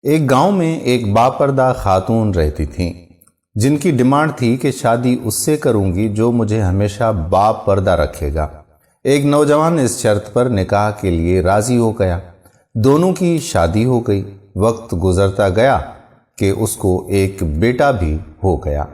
ایک گاؤں میں ایک باپردہ خاتون رہتی تھیں جن کی ڈیمانڈ تھی کہ شادی اس سے کروں گی جو مجھے ہمیشہ باپ پردہ رکھے گا۔ ایک نوجوان اس شرط پر نکاح کے لیے راضی ہو گیا۔ دونوں کی شادی ہو گئی۔ وقت گزرتا گیا کہ اس کو ایک بیٹا بھی ہو گیا۔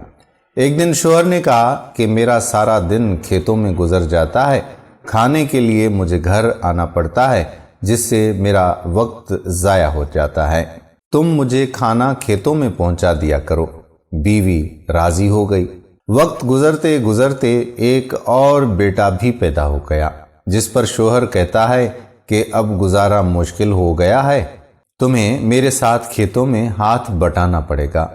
ایک دن شوہر نے کہا کہ میرا سارا دن کھیتوں میں گزر جاتا ہے، کھانے کے لیے مجھے گھر آنا پڑتا ہے جس سے میرا وقت ضائع ہو جاتا ہے، تم مجھے کھانا کھیتوں میں پہنچا دیا کرو۔ بیوی راضی ہو گئی۔ وقت گزرتے گزرتے ایک اور بیٹا بھی پیدا ہو گیا جس پر شوہر کہتا ہے کہ اب گزارا مشکل ہو گیا ہے، تمہیں میرے ساتھ کھیتوں میں ہاتھ بٹانا پڑے گا۔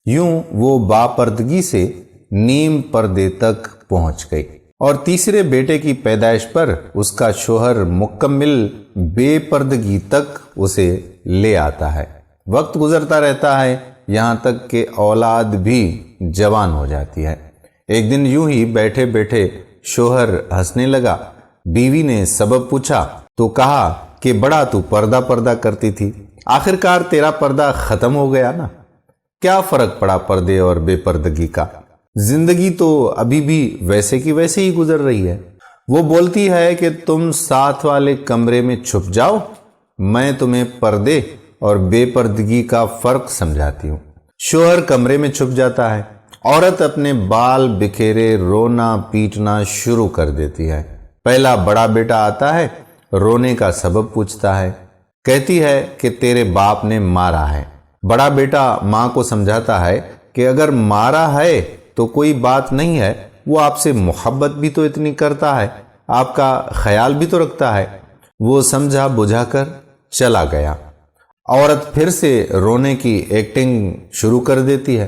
یوں وہ باپردگی سے نیم پردے تک پہنچ گئی اور تیسرے بیٹے کی پیدائش پر اس کا شوہر مکمل بے پردگی تک اسے لے آتا ہے۔ وقت گزرتا رہتا ہے یہاں تک کہ اولاد بھی جوان ہو جاتی ہے۔ ایک دن یوں ہی بیٹھے بیٹھے شوہر ہنسنے لگا۔ بیوی نے سبب پوچھا تو کہا کہ بڑا تو پردہ کرتی تھی، آخرکار تیرا پردہ ختم ہو گیا نا، کیا فرق پڑا پردے اور بے پردگی کا؟ زندگی تو ابھی بھی ویسے کی ویسے ہی گزر رہی ہے۔ وہ بولتی ہے کہ تم ساتھ والے کمرے میں چھپ جاؤ، میں تمہیں پردے اور بے پردگی کا فرق سمجھاتی ہوں۔ شوہر کمرے میں چھپ جاتا ہے، عورت اپنے بال بکھیرے رونا پیٹنا شروع کر دیتی ہے۔ پہلا بڑا بیٹا آتا ہے، رونے کا سبب پوچھتا ہے، کہتی ہے کہ تیرے باپ نے مارا ہے۔ بڑا بیٹا ماں کو سمجھاتا ہے کہ اگر مارا ہے تو کوئی بات نہیں ہے، وہ آپ سے محبت بھی تو اتنی کرتا ہے، آپ کا خیال بھی تو رکھتا ہے۔ وہ سمجھا بجھا کر چلا گیا۔ عورت پھر سے رونے کی ایکٹنگ شروع کر دیتی ہے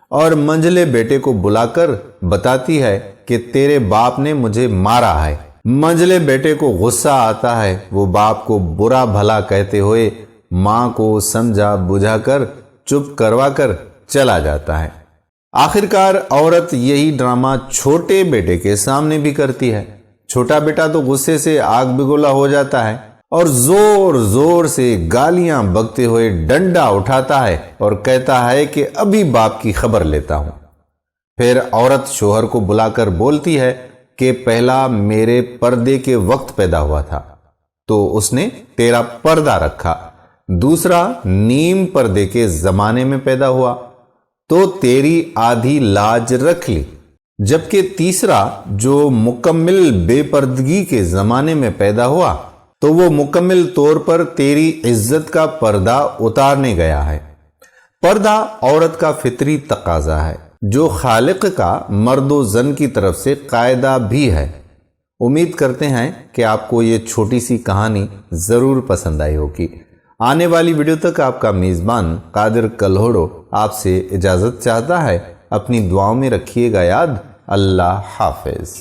اور منجلے بیٹے کو بلا کر بتاتی ہے کہ تیرے باپ نے مجھے مارا ہے۔ منجلے بیٹے کو غصہ آتا ہے، وہ باپ کو برا بھلا کہتے ہوئے ماں کو سمجھا بجھا کر چپ کروا کر چلا جاتا ہے۔ آخرکار عورت یہی ڈرامہ چھوٹے بیٹے کے سامنے بھی کرتی ہے۔ چھوٹا بیٹا تو غصے سے آگ بگولا ہو جاتا ہے اور زور زور سے گالیاں بکتے ہوئے ڈنڈا اٹھاتا ہے اور کہتا ہے کہ ابھی باپ کی خبر لیتا ہوں۔ پھر عورت شوہر کو بلا کر بولتی ہے کہ پہلا میرے پردے کے وقت پیدا ہوا تھا تو اس نے تیرا پردہ رکھا، دوسرا نیم پردے کے زمانے میں پیدا ہوا تو تیری آدھی لاج رکھ لی، جبکہ تیسرا جو مکمل بے پردگی کے زمانے میں پیدا ہوا تو وہ مکمل طور پر تیری عزت کا پردہ اتارنے گیا ہے۔ پردہ عورت کا فطری تقاضا ہے جو خالق کا مرد و زن کی طرف سے قاعدہ بھی ہے۔ امید کرتے ہیں کہ آپ کو یہ چھوٹی سی کہانی ضرور پسند آئی ہوگی۔ آنے والی ویڈیو تک آپ کا میزبان قادر کلہوڑو آپ سے اجازت چاہتا ہے۔ اپنی دعاؤں میں رکھیے گا یاد۔ اللہ حافظ۔